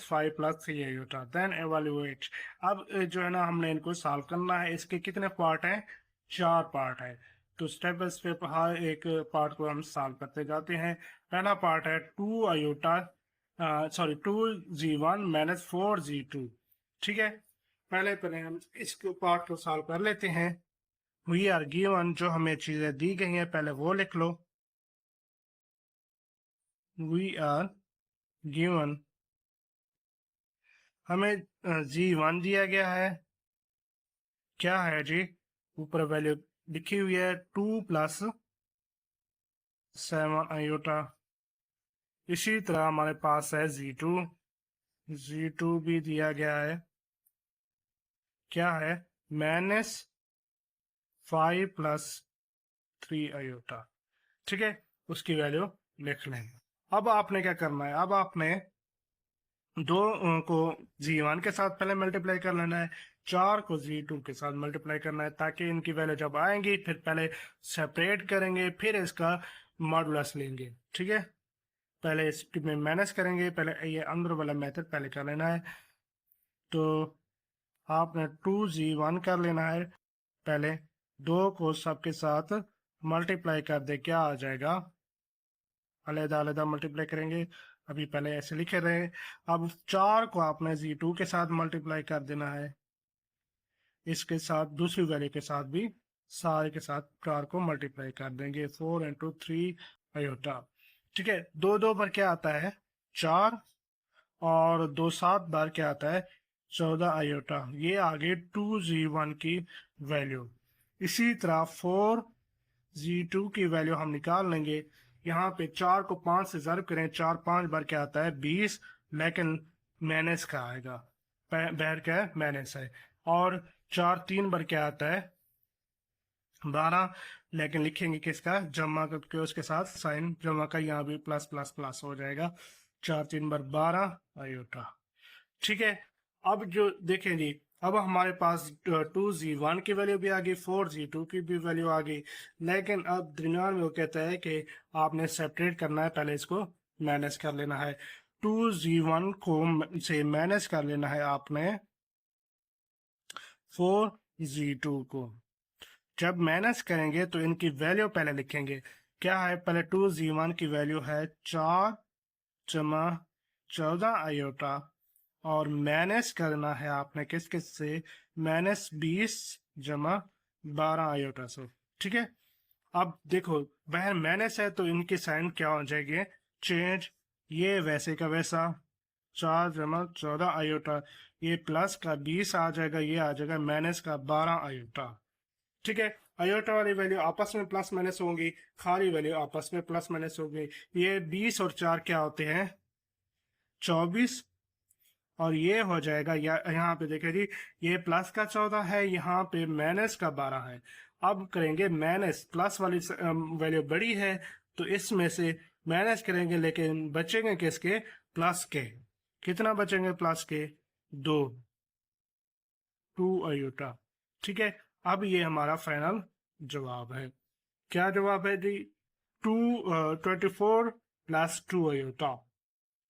5 plus 3 iota then evaluate. अब जो है ना हमने इनको सॉल्व करना है। इसके कितने पार्ट हैं? 4 पार्ट है। तो स्टेप बाय स्टेप हर एक पार्ट को हम सॉल्व करते जाते हैं। पहला पार्ट है 2 iota sorry 2g1 minus 4g2। ठीक है, पहले पहले हम इस पार्ट को सॉल्व कर लेते हैं। वी आर गिवन, जो हमें चीजें दी गई हैं पहले वो लिख लो। वी आर गिवन, हमें g1 दिया गया है। क्या है जी? ऊपर वैल्यू लिखी हुई है 2 प्लस 7 आयोटा। इसी तरह हमारे पास है g2, g2 भी दिया गया है। क्या है? Minus 5 plus 3 iota. ठीक है, उसकी वैल्यू लिख लेंगे। अब आपने क्या करना है? अब आपने दो को g1 के साथ पहले मल्टीप्लाई कर लेना है, 4 को g2 के साथ मल्टीप्लाई करना है, ताकि इनकी वैल्यू जब आएंगी फिर पहले सेपरेट करेंगे फिर इसका मॉडुलस लेंगे। ठीक है, पहले इसमें माइनस करेंगे, पहले ये अंदर वाला मेथड पहले कर लेना है। तो आपने 2g1 कर लेना है पहले, दो को सबके साथ मल्टीप्लाई कर दे, क्या आ जाएगा? अलग अलग मल्टीप्लाई करेंगे, अभी पहले ऐसे लिखे रहे। अब 4 को आपने g2 के साथ मल्टीप्लाई कर देना है, इसके साथ दूसरी वैल्यू के साथ भी सारे के साथ 4 को मल्टीप्लाई कर देंगे, 4 इंटू 3 आयोटा। ठीक है, दो दो बार क्या आता है? 4, और 2 7 बार क्या आता है? 14 आयोटा। ये आगे 2g1 की वैल्यू। इसी तरह 4g2 की वैल्यू हम निकाल लेंगे। यहाँ पे 4 को 5 से ज़र्ब करें, 4 5 बार क्या आता है? 20, लेकिन माइनस का आएगा, बाहर क्या है? माइनस है। और 4 3 बार क्या आता है? 12, लेकिन लिखेंगे किसका? जमा करके उसके साथ साइन जमा का, यहाँ भी प्लस प्लस प्लस हो जाएगा। 4 3 बार 12 आयोटा। ठीक है, अब जो देखें जी, अब हमारे पास 2g1 की वैल्यू भी आ गई, 4g2 की भी वैल्यू आ गई, लेकिन अब दरमियान में वो कहता है कि आपने सेपरेट करना है, पहले इसको माइनस कर लेना है। 2g1 को से माइनस कर लेना है आपने 4g2 को। जब माइनस करेंगे तो इनकी वैल्यू पहले लिखेंगे। क्या है? पहले 2g1 की वैल्यू है 4 जमा 14 आयोटा, और माइनस करना है आपने किस किस से? माइनस 20 जमा 12 आयोटा से। ठीक है, अब देखो बाहर माइनस है तो इनके साइन क्या हो जाएंगे? चेंज। ये वैसे का वैसा 4 जमा 14 आयोटा, ये प्लस का 20 आ जाएगा, ये आ जाएगा माइनस का 12 आयोटा। ठीक है, आयोटा वाली वैल्यू आपस में प्लस माइनस होंगी, खाली वैल्यू आपस में प्लस माइनस होगी। ये 20 और 4 क्या होते हैं? 24, और ये हो जाएगा यहाँ पे देखिए जी, ये प्लस का 14 है, यहाँ पे माइनस का 12 है। अब करेंगे माइनस, प्लस वाली वैल्यू बड़ी है तो इसमें से माइनस करेंगे, लेकिन बचेंगे किसके? प्लस के। कितना बचेंगे प्लस के? 2, 2 आयोटा। ठीक है, अब ये हमारा फाइनल जवाब है। क्या जवाब है जी? 24 प्लस 2 आयोटा।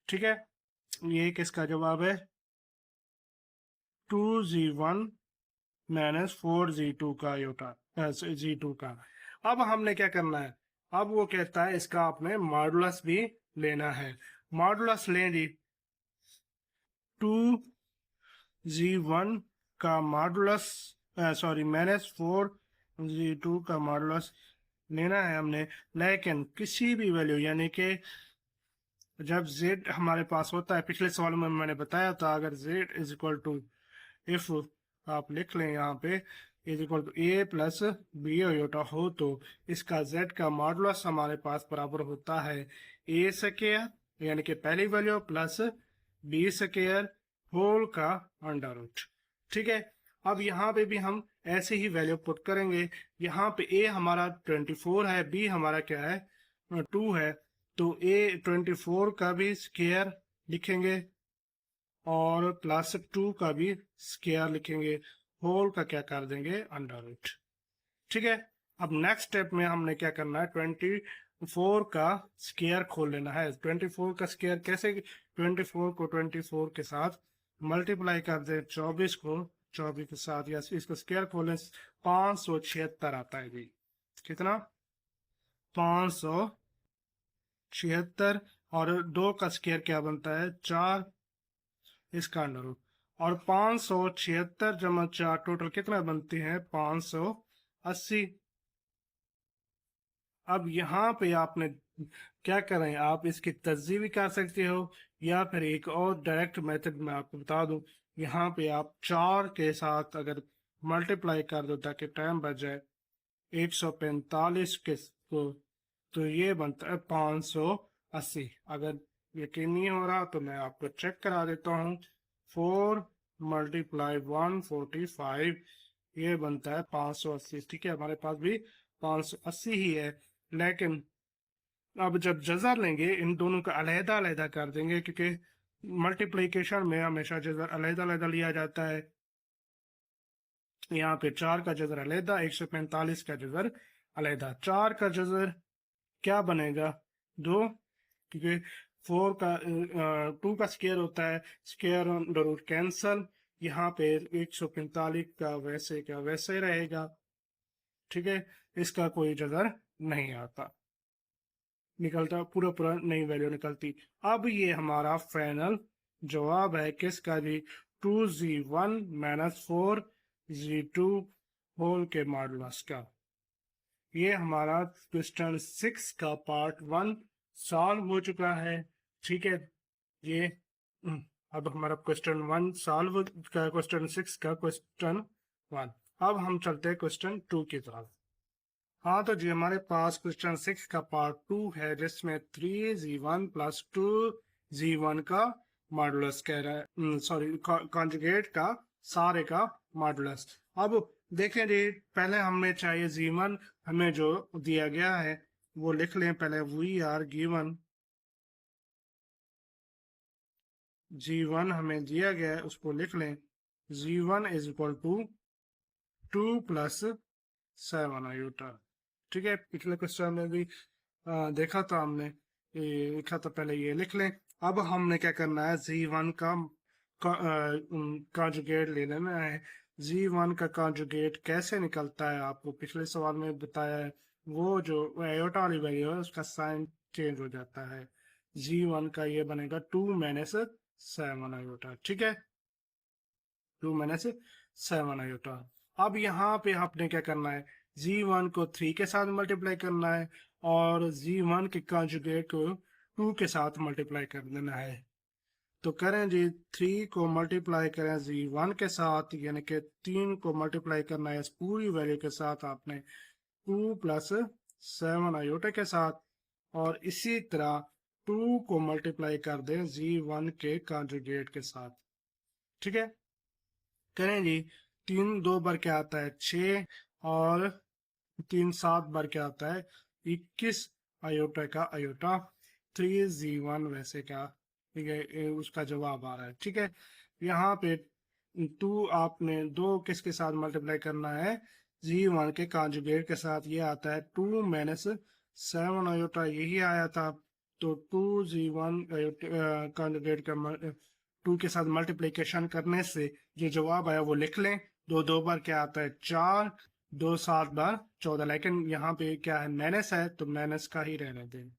ठीक है, ये किसका जवाब है? 2g1 माइनस 4g2 का आयोटा, g2 का। अब हमने क्या करना है? अब वो कहता है इसका आपने मॉडुलस भी लेना है। मॉडुलस लें जी, 2g1 का मॉडुलस सॉरी माइनस 4g2 का मॉडुलस लेना है हमने, लेकिन किसी भी वैल्यू, यानी कि जब z हमारे पास होता है, पिछले सवाल में मैंने बताया था, अगर z is equal to, if आप लिख लें यहाँ पे is equal to A plus B iota हो, तो इसका z का मॉडुलस हमारे पास बराबर होता है ए स्क्वायर, यानी कि पहली value, plus B square whole का अंडर रूट। ठीक है, अब यहाँ पे भी हम ऐसे ही वैल्यू पुट करेंगे। यहाँ पे ए हमारा 24 है, बी हमारा क्या है? 2 है, तो ए 24 का भी स्क्वायर लिखेंगे और प्लस 2 का भी स्क्वायर लिखेंगे, होल का क्या कर देंगे? Under root. ठीक है, अब नेक्स्ट स्टेप में हमने क्या करना है? 24 का स्क्वायर खोल लेना है। 24 का स्क्वायर कैसे 24 को 24 के साथ मल्टीप्लाई कर दें, 24 को 24 के साथ, या इसको स्क्वायर खोलें, 576 आता है जी। कितना? 576। और 2 का स्क्वायर क्या बनता है? 4, इसका अंडर रूट। और 576 जमा 4 टोटल कितना बनते हैं? 580। अब यहाँ पे आपने क्या करें, आप इसकी तस्जीह भी कर सकते हो, या फिर एक और डायरेक्ट मेथड मैं आपको बता दूं। यहाँ पे आप 4 के साथ अगर मल्टीप्लाई कर दो ताकि टाइम बच जाए 145 के को, तो ये बनता है 580। अगर यकीन नहीं हो रहा तो मैं आपको चेक करा देता हूँ। 4 मल्टीप्लाई 145, ये बनता है 580। ठीक है, हमारे पास भी 580 ही है। लेकिन अब जब जजर लेंगे, इन दोनों का अलहदा अलहदा कर देंगे, क्योंकि मल्टीप्लिकेशन में हमेशा जजर अलहदा अलहदा लिया जाता है। यहाँ पे 4 का जजर अलहदा, 145 का जजर अलहदा। 4 का जजर क्या बनेगा? 2, क्योंकि 4 का 2 का स्क्वायर होता है, स्क्वायर अंडर रूट कैंसल। यहाँ पे 145 का वैसे ही रहेगा। ठीक है, इसका कोई जजर नहीं आता, निकलता पूरा पूरा नई वैल्यू निकलती। अब ये हमारा फाइनल जवाब है किसका जी? 2z1 माइनस 4z2 होल के मॉडुलस का। ये हमारा क्वेश्चन 6 का पार्ट 1 सॉल्व हो चुका है। ठीक है, ये अब हमारा क्वेश्चन 1 सॉल्व का, क्वेश्चन 6 का क्वेश्चन 1। अब हम चलते हैं क्वेश्चन 2 की तरफ। हाँ तो जी, हमारे पास क्वेश्चन 6 का पार्ट 2 है, जिसमें 3z1 प्लस 2z1 का मॉडुलस कह रहा है, सॉरी कॉन्जुगेट का सारे का मॉडुलस। अब देखें जी, पहले हमें चाहिए z1, हमें जो दिया गया है वो लिख लें पहले। वी आर गिवन g1 हमें दिया गया है, उसको लिख लें। z1 is equal to 2 plus 7 iota. ठीक है, पिछले क्वेश्चन में भी देखा था हमने, ये लिखा था, पहले ये लिख लें। अब हमने क्या करना है, z1 का कॉन्जुगेट ले लेना है। z1 का कॉन्जुगेट कैसे निकलता है, आपको पिछले सवाल में बताया है। वो जो आयोटा वाली वैल्यू है उसका साइन चेंज हो जाता है। z1 का ये बनेगा 2 माइनस 7 आयोटा। ठीक है, 2 माइनस 7 आयोटा। अब यहाँ पे आपने क्या करना है, z1 को 3 के साथ मल्टीप्लाई करना है, और z1 के कॉन्जुगेट को 2 के साथ मल्टीप्लाई कर देना है। तो करें जी, 3 को मल्टीप्लाई करें z1 के साथ, यानी कि 3 को मल्टीप्लाई करना है इस पूरी वैल्यू के साथ आपने 2 प्लस 7 आयोटा के साथ, और इसी तरह 2 को मल्टीप्लाई कर दें z1 के कॉन्जुगेट के साथ। ठीक है, करें जी। 3 2 बार क्या आता है? 6, और 3 7 बार क्या आता है? 21 आयोटा का आयोटा। 3z1 वैसे का, ठीक है, उसका जवाब आ रहा है। ठीक है, यहाँ पे 2 आपने 2 किसके साथ मल्टीप्लाई करना है? z1 के कॉन्जुगेट के साथ। ये आता है 2 माइनस 7 आयोटा, यही आया था। तो 2z1 कॉन्जुगेट का 2 के साथ मल्टीप्लीकेशन करने से जो जवाब आया वो लिख लें। 2 2 बार क्या आता है? 4, 2 7 बार 14। लेकिन यहाँ पे क्या है, माइनस है, तो माइनस का ही रहने दें।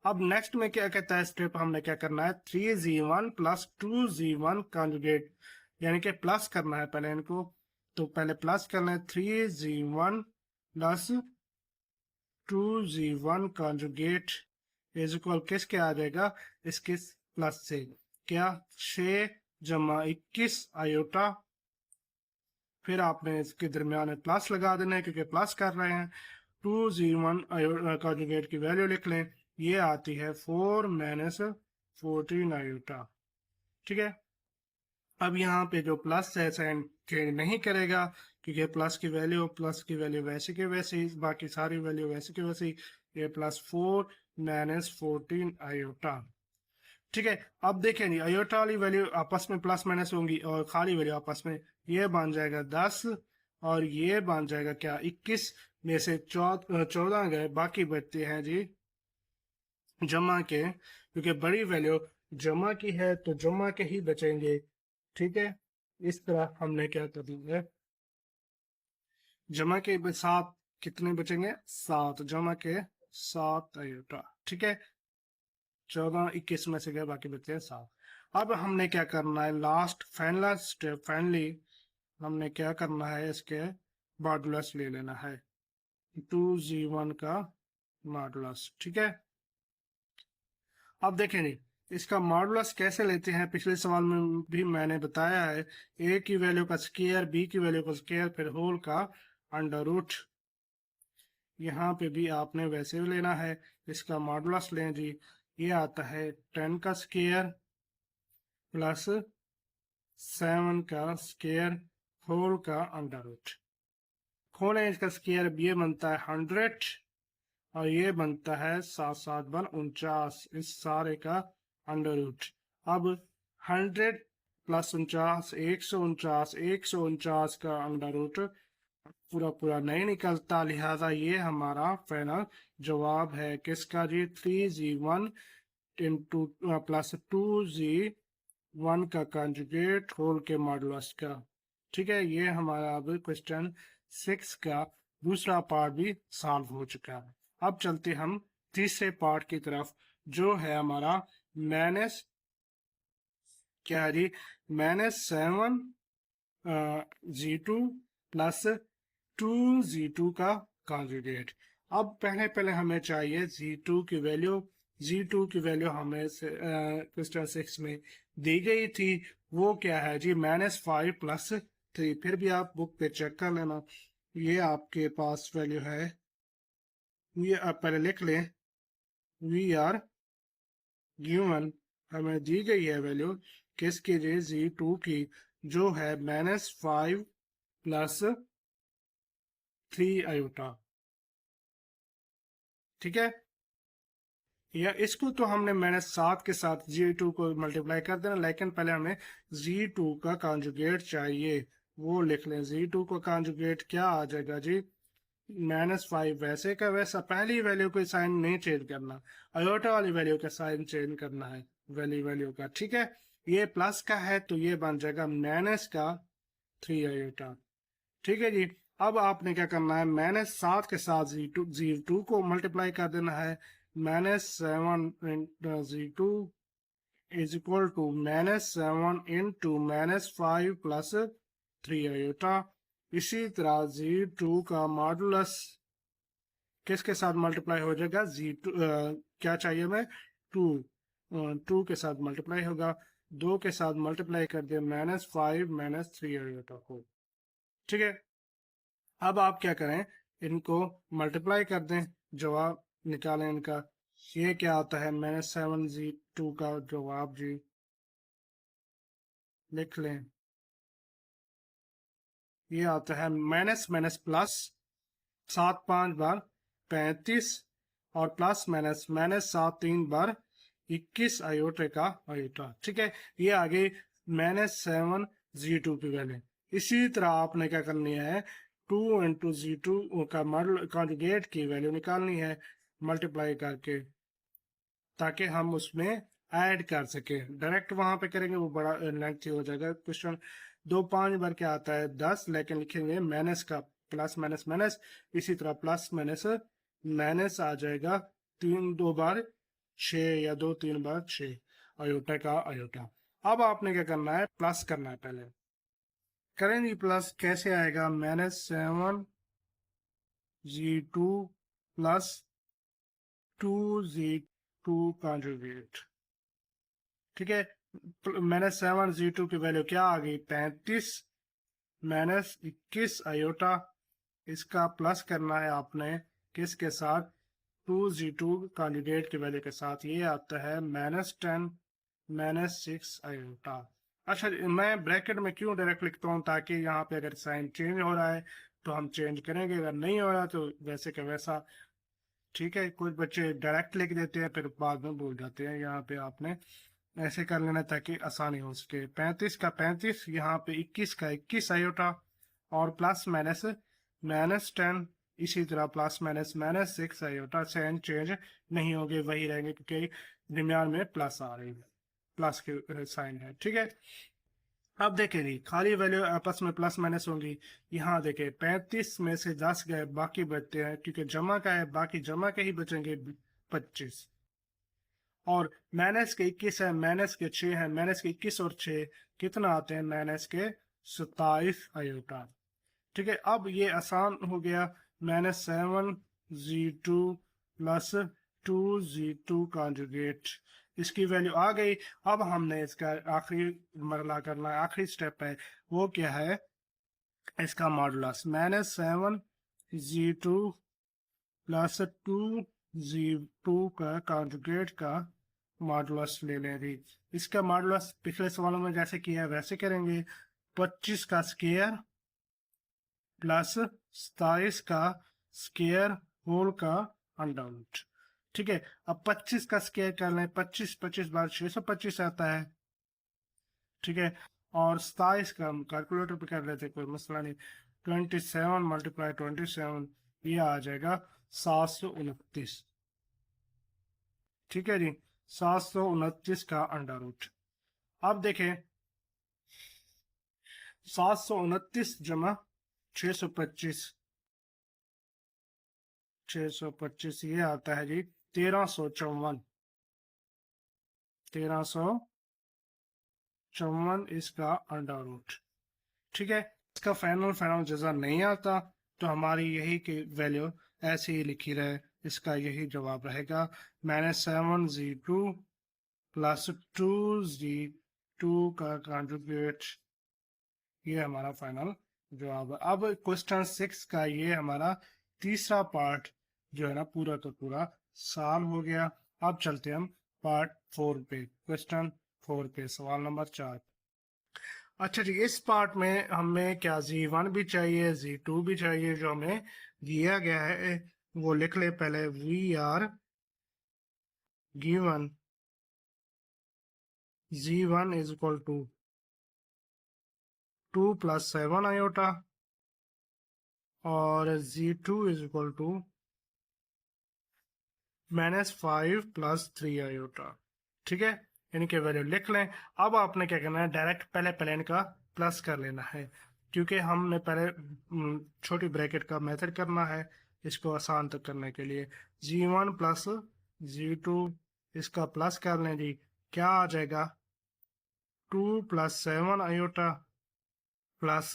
अब नेक्स्ट में क्या कहता है स्टेप, हमने क्या करना है, 3z1 प्लस 2z1 कॉन्जुगेट, यानी कि प्लस करना है पहले इनको। तो पहले प्लस करना है, 3z1 plus 2z1 conjugate is equal किसके आ जाएगा? इसके प्लस से क्या, 6 जमा 21 आयोटा। फिर आपने इसके दरमियान में प्लस लगा देना है, क्योंकि प्लस कर रहे हैं। 2z1 कॉन्जुगेट की वैल्यू लिख लें, ये आती है 4 माइनस 14 आयोटा। ठीक है, अब यहाँ पे जो प्लस है साइन चेंज नहीं करेगा, क्योंकि प्लस की वैल्यू वैसे के वैसे ही, बाकी सारी वैल्यू वैसे के वैसे ही। ये प्लस 4 माइनस 14 आयोटा। ठीक है, अब देखें जी, आयोटा वाली वैल्यू आपस में प्लस माइनस होंगी, और खाली वैल्यू आपस में, ये बन जाएगा 10, और ये बन जाएगा क्या, 21 में से 14 गए, बाकी बचते हैं जी जमा के, क्योंकि बड़ी वैल्यू जमा की है तो जमा के ही बचेंगे। ठीक है, इस तरह हमने क्या करना है, जमा के साथ कितने बचेंगे, 7, जमा के 7 आयोटा। ठीक है, 14 21 में से गए, बाकी बचते हैं 7। अब हमने क्या करना है, लास्ट फाइनल स्टेप, फाइनली हमने क्या करना है, इसके मॉडुलस ले लेना है, 2g1 का मॉडुलस। ठीक है, अब देखेंगे इसका मॉडुलस कैसे लेते हैं, पिछले सवाल में भी मैंने बताया है, ए की वैल्यू का स्क्वायर, बी की वैल्यू का स्क्वायर, फिर होल का अंडर रूट। यहाँ पे भी आपने वैसे भी लेना है, इसका मॉडुलस लें जी, ये आता है 10 का स्क्वायर प्लस 7 का स्क्वायर होल का अंडर रूट। खोलें इसका स्क्वायर, ये बनता है 100 और ये बनता है 7 7 49, इस सारे का अंडर रूट। अब 100 प्लस 49, 149, 149 का अंडर रूट पूरा पूरा नहीं निकलता, लिहाजा ये हमारा फाइनल जवाब है किसका जी, 3g1 इंटू प्लस 2g1 का कंजुगेट होल के मॉडुलस का। ठीक है, ये हमारा अब क्वेश्चन 6 का दूसरा पार्ट भी सॉल्व हो चुका है। अब चलते हम तीसरे पार्ट की तरफ, जो है हमारा माइनस क्या है जी, -7 g2 प्लस 2g2 का कॉन्जुगेट। अब पहले हमें चाहिए g2 की वैल्यू। g2 की वैल्यू हमें क्वेश्चन 6 में दी गई थी, वो क्या है जी, -5 प्लस 3। फिर भी आप बुक पे चेक कर लेना, ये आपके पास वैल्यू है, ये आप पहले लिख लें, वी आर गिवन, हमें दी गई है वैल्यू किसकी जी, g2 की, जो है -5 प्लस 3 आयोटा। ठीक है, या इसको तो हमने -7 के साथ g2 को मल्टीप्लाई कर देना, लेकिन पहले हमें g2 का कॉन्जुगेट चाहिए, वो लिख लें। g2 का कॉन्जुगेट क्या आ जाएगा जी, -5 वैसे का वैसा, पहली वैल्यू को साइन नहीं चेंज करना, अयोटा वाली वैल्यू का साइन चेंज करना है, वैल्यू का। ठीक है, ये प्लस का है तो ये बन जाएगा माइनस का 3 अयोटा। ठीक है जी, अब आपने क्या करना है, -7 के साथ जी टू को मल्टीप्लाई कर देना है, -7 जी2 is equal to -7 into -5 plus 3 iota. इसी तरह जी2 का मॉडुलस किसके साथ मल्टीप्लाई हो जाएगा, जी2 क्या चाहिए हमें, 2, 2 के साथ मल्टीप्लाई होगा, 2 के साथ मल्टीप्लाई कर दे -5 -3 अयोटा को। ठीक है, अब आप क्या करें, इनको मल्टीप्लाई कर दें, जवाब निकालें इनका। ये क्या आता है, -7 जी2 का जवाब जी लिख लें, ये आता है माइनस माइनस प्लस 7 5 बार 35 और प्लस माइनस -7 3 बार 21 अयोटे का अयोटा। ठीक है, ये आगे -7 जी2 की वैल्यू। इसी तरह आपने क्या करनी है, 2 इंटू जी2 का मॉडल कॉन्जुगेट की वैल्यू निकालनी है मल्टीप्लाई करके, ताकि हम उसमें ऐड कर सके। डायरेक्ट वहां पे करेंगे वो बड़ा लेंथी हो जाएगा क्वेश्चन। 2 5 बार क्या आता है 10, लेकिन लिखेंगे माइनस का, प्लस माइनस माइनस, इसी तरह प्लस माइनस माइनस आ जाएगा 3 2 बार 6 या 2 3 बार 6 अयोटा का अयोटा। अब आपने क्या करना है, प्लस करना है, पहले करेंगे प्लस, कैसे आएगा, -7 जी2 प्लस 2g2 कॉन्जुगेट। ठीक है, -7 जी2 की वैल्यू क्या आ गई, 35 -21 अयोटा। इसका प्लस करना है आपने किसके साथ, 2g2 कॉन्जुगेट की वैल्यू के साथ, ये आता है -10 -6 अयोटा। अच्छा, मैं ब्रैकेट में क्यों डायरेक्ट लिखता हूँ, ताकि यहाँ पे अगर साइन चेंज हो रहा है तो हम चेंज करेंगे, अगर नहीं हो रहा तो वैसे का वैसा। ठीक है, कुछ बच्चे डायरेक्ट लिख देते हैं फिर बाद में भूल जाते हैं, यहाँ पे आपने ऐसे कर लेना ताकि आसानी हो सके। 35 का 35, यहाँ पे 21 का 21 आयोटा, और प्लस माइनस -10, इसी तरह plus minus -6 iota. Sign change नहीं होंगे, वही रहेंगे क्योंकि दरमियान में प्लस आ रही है। प्लस के साइन है, ठीक है। अब देखें जी, खाली वैल्यू आपस में प्लस माइनस होंगी। यहाँ देखें 35 में से 10 गए, बाकी बचते हैं, क्योंकि जमा का है बाकी जमा के ही बचेंगे 25। और माइनस के 21 है, माइनस के 6 है, माइनस के 21 और 6 कितना आते हैं, माइनस के 27 आयोटा। ठीक है, अब ये आसान हो गया। -7 Z2 प्लस 2 Z2 कॉन्जुगेट, इसकी वैल्यू आ गई। अब हमने इसका आखिरी मरला करना है, आखिरी स्टेप है, वो क्या है, इसका मॉडुलस। -7 Z2 प्लस 2 Z2 का कॉन्जुगेट का मॉडुलस ले लें जी। इसका मॉडुलस पिछले सवालों में जैसे किया है वैसे करेंगे। 25 का स्क्वायर प्लस 27 का स्क्वायर होल का अंडर रूट। ठीक है, अब 25 का स्क्वायर कर लें, 25 बार 625 आता है। ठीक है, और 27 का हम कैलकुलेटर पे कर लेते, कोई मसला नहीं। 27 मल्टीप्लाई 27, ये आ जाएगा 729। ठीक है जी, 729 का अंडर रूट। अब देखें 729 जमा 625, 625 ये आता है जी 1354। 1354 इसका अंडर रूट। ठीक है, इसका फाइनल जजा नहीं आता, तो हमारी यही की वैल्यू ऐसे ही लिखी रहे, इसका यही जवाब रहेगा। -7 Z2 प्लस 2 Z2 का कॉन्जुगेट, ये हमारा फाइनल जवाब है। अब क्वेश्चन 6 का ये हमारा तीसरा पार्ट जो है ना पूरा का पूरा सॉल्व हो गया। अब चलते हम पार्ट 4 पे, क्वेश्चन 4 पे, सवाल नंबर 4। अच्छा जी, इस पार्ट में हमें क्या Z1 भी चाहिए, Z2 भी चाहिए, जो हमें दिया गया है वो लिख ले पहले। We are given Z1 is equal to 2 + 7 iota और Z2 is equal to -5 + 3 iota. ठीक है, इनके वैल्यू लिख लें। अब आपने क्या करना है, डायरेक्ट पहले इनका प्लस कर लेना है, क्योंकि हमने पहले छोटी ब्रैकेट का मेथड करना है इसको आसान तक करने के लिए। Z1 प्लस Z2, इसका प्लस कर लें जी, क्या आ जाएगा, 2 + 7 आयोटा प्लस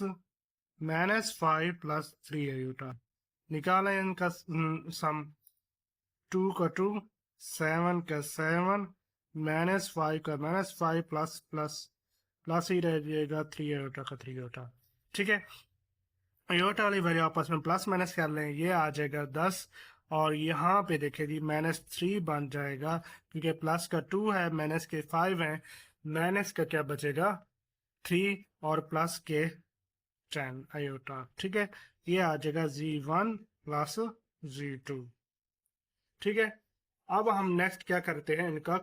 -5 + 3 आयोटा। निकालें इनका सम। 2 का 2, 7 का 7, -5 का -5 प्लस प्लस प्लस ही रह जाएगा 3 आयोटा का 3 आयोटा। ठीक है, आयोटा वाली वैल्यू आपस में प्लस माइनस कर लें, ये आ जाएगा 10। और यहाँ पे देखिए जी -3 बन जाएगा, क्योंकि प्लस का 2 है, माइनस के 5 है, माइनस का क्या बचेगा 3 और प्लस के 10 आयोटा। ठीक है, ये आ जाएगा Z1 प्लस Z2। ठीक है, अब हम नेक्स्ट क्या करते हैं, इनका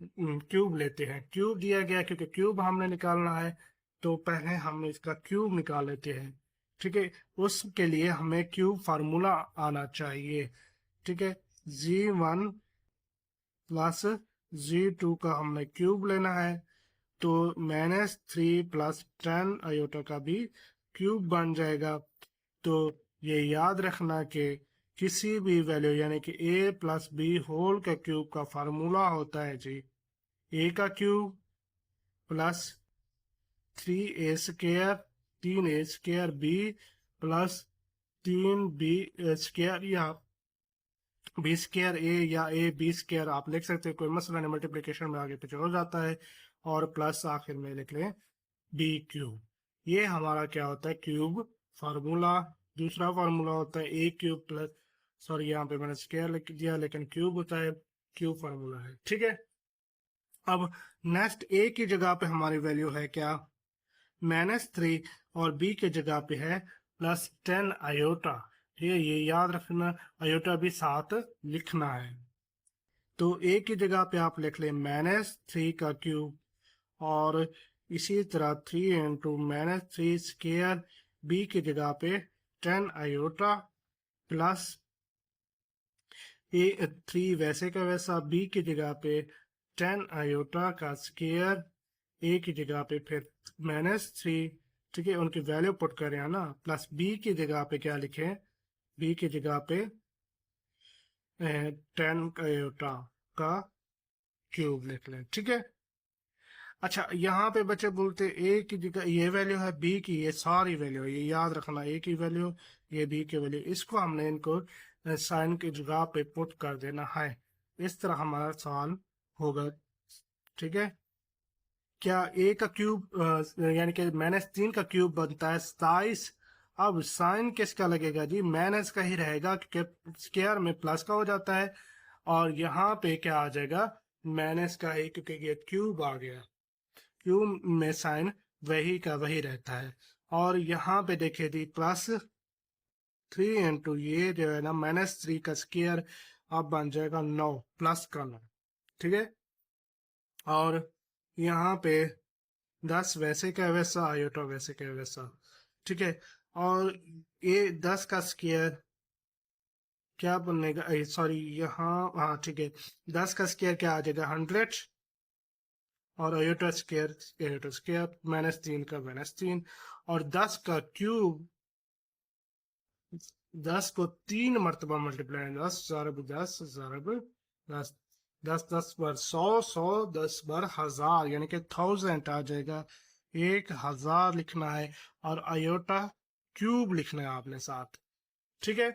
क्यूब लेते हैं। क्यूब दिया गया क्योंकि क्यूब हमने निकालना है, तो पहले हम इसका क्यूब निकाल लेते हैं। ठीक है, उसके लिए हमें क्यूब फार्मूला आना चाहिए। ठीक है, Z1 प्लस Z2 का हमने क्यूब लेना है, तो -3 + 10 आयोटा का भी क्यूब बन जाएगा। तो ये याद रखना कि किसी भी वैल्यू यानी कि a + b होल का क्यूब का फार्मूला होता है जी a का cube plus 3a² 3a² b plus 3b² या b² a या ab² आप लिख सकते हैं, कोई मसला नहीं, मल्टीप्लिकेशन में आगे पीछे हो जाता है। और प्लस आखिर में लिख लें b क्यूब। ये हमारा क्या होता है, क्यूब फार्मूला। दूसरा फार्मूला होता है a क्यूब प्लस, सॉरी यहाँ पे मैंने स्क्वायर लिख दिया, लेकिन क्यूब होता है, क्यूब फार्मूला है। ठीक है, अब नेक्स्ट a की जगह पे हमारी वैल्यू है क्या, -3, और b की जगह पे है +10 आयोटा। ठीक है, ये याद रखना, आयोटा भी साथ लिखना है। तो a की जगह पे आप लिख लें -3 का क्यूब, और इसी तरह 3 × -3² b की जगह पे 10 आयोटा प्लस 3 वैसे का वैसा b की जगह पे 10 आयोटा का स्क्वायर ए की जगह पे फिर -3, ठीक है, उनकी वैल्यू पुट करें ना, प्लस बी की जगह पे क्या लिखें, बी की जगह पे 10 आयोटा का क्यूब लिख लें, ठीक है। अच्छा, यहाँ पे बच्चे बोलते ए की जगह ये वैल्यू है, बी की ये सारी वैल्यू है, ये याद रखना, ए की वैल्यू, ये बी की वैल्यू, इसको हमने इनको साइन की जगह पे पुट कर देना है। इस तरह हमारा सवाल होगा, ठीक है। क्या ए का क्यूब यानी कि -3 का क्यूब बनता है 27। अब साइन किसका लगेगा जी, माइनस का ही रहेगा क्योंकि स्क्वायर में प्लस का हो जाता है, और यहाँ पे क्या आ जाएगा, माइनस का ही, क्योंकि ये क्यूब आ गया, क्यूब में साइन वही का वही रहता है। और यहाँ पे देखिए जी +3 इंटू ये जो है ना -3 का स्क्वायर अब बन जाएगा 9 प्लस का 9, ठीक है। और यहाँ पे 10 वैसे का वैसा, आयोटा वैसे का वैसा, ठीक है। और ये 10 का स्क्वायर क्या बनेगा, सॉरी यहाँ, हाँ ठीक है, 10 का स्क्वायर क्या आ जाएगा 100, और आयोटा स्क्वायर, आयोटा स्क्वायर -3 का -3, और 10 का क्यूब, 10 को 3 मरतबा मल्टीप्लाई, 10 10 बार 100, 100 10 बार 1000, यानी कि 1000 आ जाएगा, 1000 लिखना है, और आयोटा क्यूब लिखना है आपने साथ, ठीक है,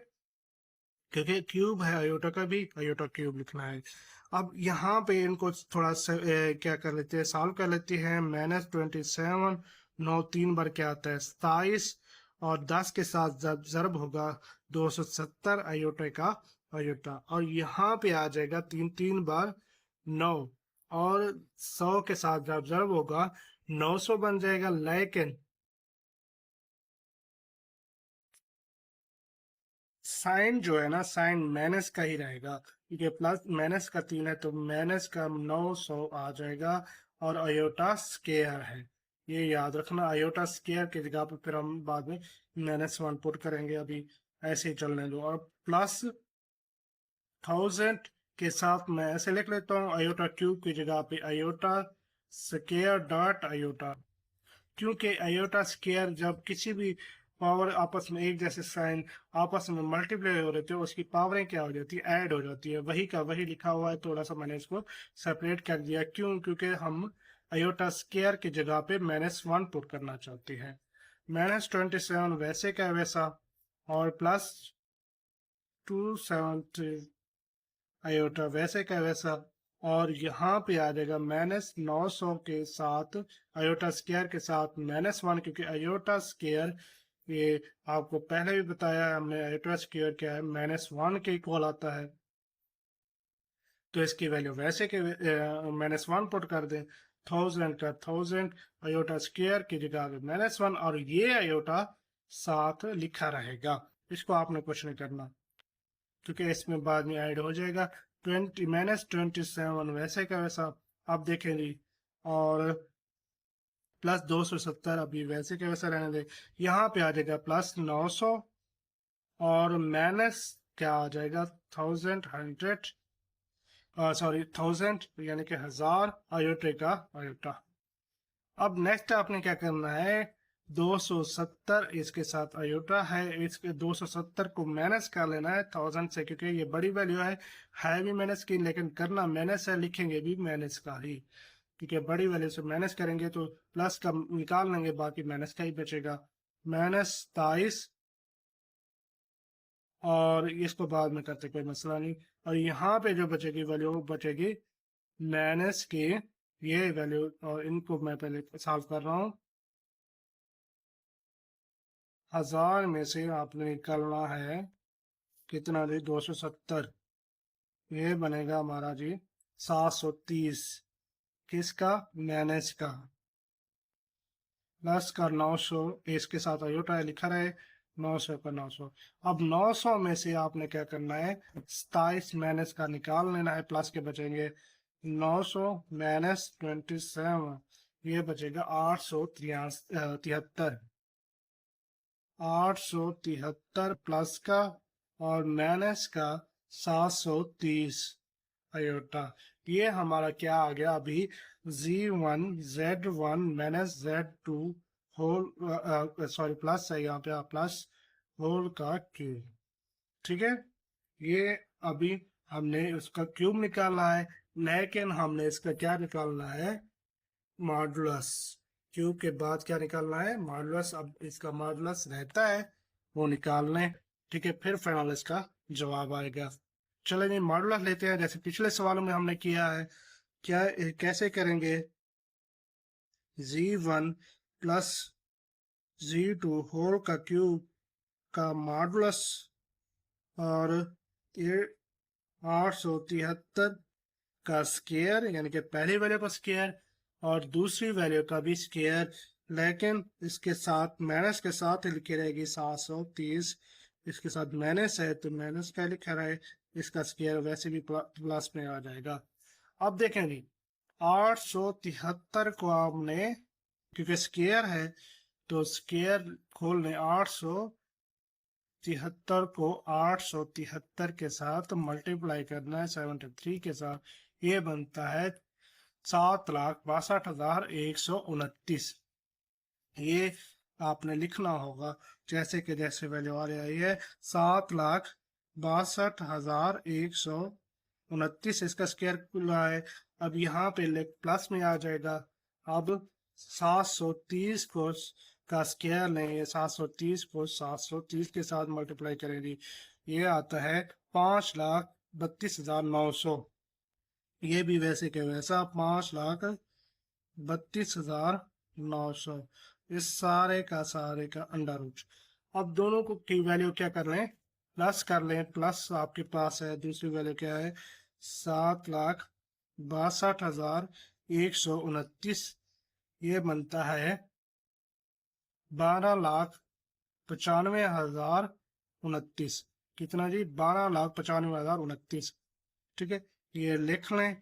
क्योंकि क्यूब है आयोटा का भी, आयोटा क्यूब लिखना है। अब यहाँ पे इनको थोड़ा सा क्या कर लेते हैं, सॉल्व कर लेते हैं। -27, 9 3 बार क्या आता है 27, और 10 के साथ जब जरब होगा 270 आयोटा का आयोटा, और यहाँ पे आ जाएगा 3 3 बार 9, और 100 के साथ जब जरब होगा 900 बन जाएगा, लेकिन साइन जो है ना, साइन माइनस का ही रहेगा, क्योंकि प्लस माइनस का 3 है तो माइनस का 900 आ जाएगा, और अयोटा स्केयर है, ये याद रखना। अयोटा स्केयर की जगह पर फिर हम बाद में -1 पुट करेंगे, अभी ऐसे ही चलने दो। और प्लस 1000 के साथ मैं ऐसे लिख लेता हूँ, अयोटा क्यूब की जगह पे अयोटा स्केयर डॉट अयोटा, क्योंकि आयोटा स्क्वायर जब किसी भी पावर आपस में एक जैसे साइन आपस में मल्टीप्लाई हो रहे थे, उसकी पावरें क्या हो जाती है, ऐड हो जाती है, वही का वही लिखा हुआ है, थोड़ा सा मैंने इसको सेपरेट कर दिया, क्यों, क्योंकि हम आयोटा स्क्वायर की जगह पे -1 पुट करना चाहते हैं। -27 वैसे का वैसा, और +270 आयोटा वैसे का वैसा, और यहाँ पे आ जाएगा -900 के साथ आयोटा स्क्वायर के साथ -1, क्योंकि आयोटा स्क्वायर ये आपको पहले भी बताया है हमने, आयोटा स्क्वायर क्या है, -1 के इक्वल आता है, तो इसकी वैल्यू वैसे के -1 पुट कर दें, 1000 का 1000 आयोटा स्क्वायर की जगह पे -1, और ये आयोटा साथ लिखा रहेगा, इसको आपने कुछ नहीं करना, क्योंकि इसमें बाद में ऐड हो जाएगा। 27 वैसे का वैसा, आप देखें जी, और +270 अभी वैसे का वैसा रहने दे, यहाँ पे आ जाएगा +900, और माइनस क्या आ जाएगा 1100, सॉरी 1000 यानी कि 1000 आयोटे का आयोटा। अब नेक्स्ट आपने क्या करना है, 270 इसके साथ अयोटा है, इसके 270 को माइनस कर लेना है 1000 से, क्योंकि ये बड़ी वैल्यू है भी माइनस की, लेकिन करना माइनस है, लिखेंगे भी माइनस का ही, क्योंकि बड़ी वैल्यू से माइनस करेंगे तो प्लस का निकाल लेंगे, बाकी माइनस का ही बचेगा, -23, और इसको बाद में करते कोई मसला नहीं। और यहाँ पे जो बचेगी वैल्यू बचेगी माइनस की ये वैल्यू, और इनको मैं पहले सॉल्व कर रहा हूँ। 1000 में से आपने निकालना है कितना जी, 270, ये बनेगा हमारा जी 730, किसका, माइनस का, प्लस का 900, इसके साथ अयोटा लिखा रहे, 900 का 900। अब 900 में से आपने क्या करना है, 27 माइनस का निकाल लेना है, प्लस के बचेंगे 900 -27, ये बचेगा 873, 873 प्लस का और माइनस का 730 अयोटा, ये हमारा क्या आ गया अभी, z1 z1 minus z2 whole, sorry plus है यहाँ पे, प्लस होल का क्यूब। ठीक है, ये अभी हमने उसका क्यूब निकाला है, लेकिन हमने इसका क्या निकालना है, मॉडुलस। क्यूब के बाद क्या निकालना है, मॉडुलस। अब इसका मॉडुलस रहता है, वो निकाल लें। ठीक है, फिर फाइनल इसका जवाब आएगा। चलो जी मॉडुलस लेते हैं, जैसे पिछले सवालों में हमने किया है। क्या कैसे करेंगे, z1 प्लस z2 होल का क्यूब का मॉडुलस, और ये 873 का स्केयर, यानी कि पहली वैल्यू का स्केयर और दूसरी वैल्यू का भी स्केयर, लेकिन इसके साथ माइनस के साथ ही लिखी रहेगी 730। इसके साथ माइनस है तो माइनस का लिखा रहे, इसका स्केयर वैसे भी प्लस में आ जाएगा। अब देखेंगे 873 को आपने, क्योंकि स्केयर है तो स्केयर खोलने 873 को 873 के साथ मल्टीप्लाई करना है 73 के साथ, ये बनता है 7,62,129। ये आपने लिखना होगा जैसे कि जैसे वैल्यू आ रही है, 7,62,129 इसका स्क्वायर खुला है। अब यहाँ पे प्लस में आ जाएगा। अब 730 को का स्क्वायर लेंगे, 730 को 730 के साथ मल्टीप्लाई करेंगे, ये आता है 5,32,900। ये भी वैसे के वैसा 5,32,900, इस सारे का अंडर रूट। अब दोनों को की वैल्यू क्या कर लें, प्लस कर लें। प्लस आपके पास है, दूसरी वैल्यू क्या है, 7,62,129। ये बनता है 12,95,029। कितना जी, 12,95,029। ठीक है, ये लिख लें,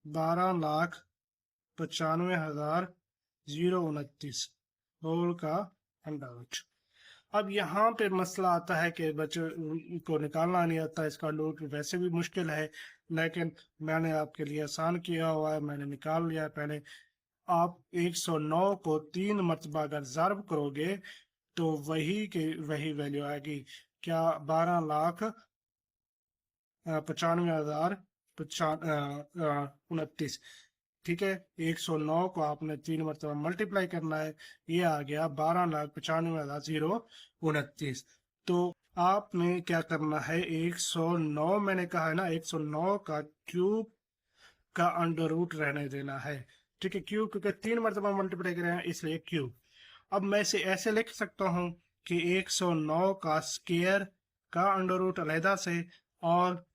12,95,029 होल का अंडर। अब यहाँ पे मसला आता है कि बच्चों को निकालना नहीं आता, इसका रूट वैसे भी मुश्किल है, लेकिन मैंने आपके लिए आसान किया हुआ है, मैंने निकाल लिया है पहले। आप 109 को 3 मरतबा अगर ज़र्ब करोगे तो वही के वही वैल्यू आएगी। क्या, 12,95,029। ठीक है, 109 को आपने 3 मरतबा मल्टीप्लाई करना है, ये आ गया 12,95,029। तो आपने क्या करना है, 109 मैंने कहा है ना, 109 का क्यूब का अंडर रूट रहने देना है। ठीक है, क्यूब क्योंकि 3 मरतबा मल्टीप्लाई करें इसलिए क्यूब। अब मैं इसे ऐसे लिख सकता हूँ कि 109 का स्केयर का अंडर रूट अलहदा से, और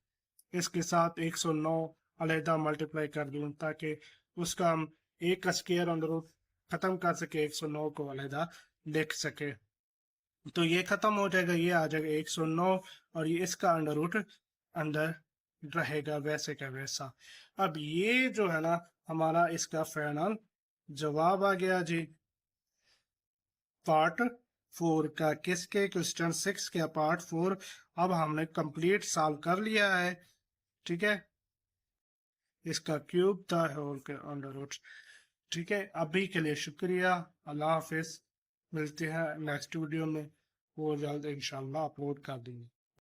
इसके साथ 109 अलहदा मल्टीप्लाई कर दूं, ताकि उसका हम एक का स्केयर अंडर रूट खत्म कर सके, 109 को अलहदा लिख सके। तो ये खत्म हो जाएगा, ये आ जाएगा 109, और ये इसका अंडर रूट अंदर रहेगा वैसे का वैसा। अब ये जो है ना, हमारा इसका फाइनल जवाब आ गया जी, पार्ट 4 का। किसके, क्वेश्चन 6 के पार्ट 4 अब हमने कंप्लीट सॉल्व कर लिया है। ठीक है, इसका क्यूब था होल के अंडर रूट। ठीक है, अभी के लिए शुक्रिया, अल्लाह हाफिज। मिलते हैं नेक्स्ट वीडियो में, वो जल्द इंशाल्लाह अपलोड कर देंगे।